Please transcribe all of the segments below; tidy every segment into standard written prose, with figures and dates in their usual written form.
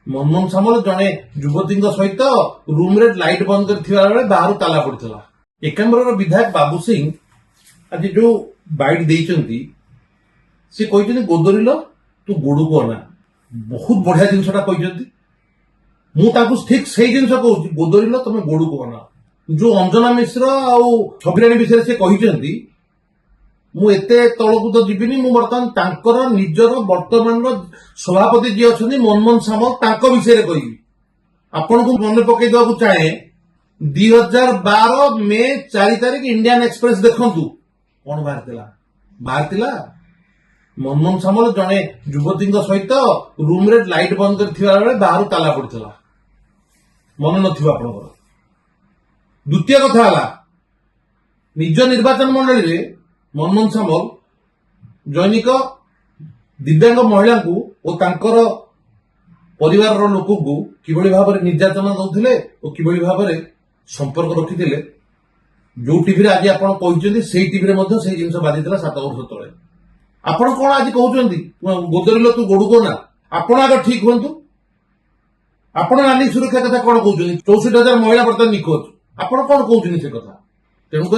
मनमोहन सामल जड़े युवती सहित रूम रे लाइट बंद कर बाहर ताला पड़ता। एकाम्बर विधायक बाबू सिंह आज जो बैठ देती सी कहते गोदरिल तू गोड़ को अना बहुत बढ़िया जिनसा कहते मुझे ठीक से जिन कहूँ गोदरिल तुम गोड़ को अना जो अंजना मिश्र आउ छबिराणी विषय से कहते मुझे तलकू तो जीविनी बर्तमान निजर वर्तमान सभापति जी अच्छा मनमोहन सामल विषय कहि आपण को मन पकई देवा चाहे 2012 मे 4 तारिख इंडियन एक्सप्रेस देखु कौन बाहर मनमोहन सामल जड़े युवती सहित रूम रे लाइट बंद कर बाहर ताला पड़ता मन न। द्वितीय कथा निज निर्वाचन मंडली रे मनमोहन सामल दैनिक दिव्यांग महिला को और तांकर परिवार लोक को किभली भाव में निर्यातना दौले और किभली भाव में संपर्क रखी जो टीवी आज आप कहते से टीवी से जिन बाधि 7 वर्ष तले आपण कौन आज कहते गोदरिल तू गोड़ को ना आपण आगे ठीक हूँ आपण नानी सुरक्षा कथा कौन कहते 64,000 महिला बर्तमान निखोज आपण कौन कहते से कथा तेणुक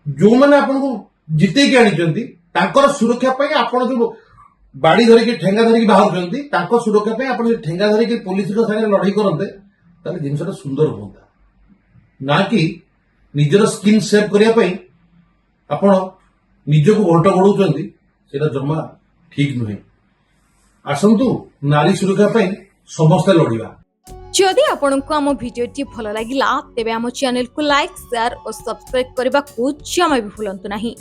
जो मैंने आपन को जितेक आनी सुरक्षा आपण जो बाड़ी धरिकी ठेंगा धरिकी बाहर सुरक्षा आप ठेंगा धरिकी पुलिस लड़ाई करते जिनसा सुंदर हूँ ना कि निजर स्किन सेव करने आपण निजक घंट गोड़ जमा ठीक नुहे। आसतु नारी सुरक्षा समस्ते लड़िया। जदि आपंक आम भिडी भल लगा तेब आम चैनल को लाइक शेयर और सब्सक्राइब करने को जमा भी भूलु नहीं।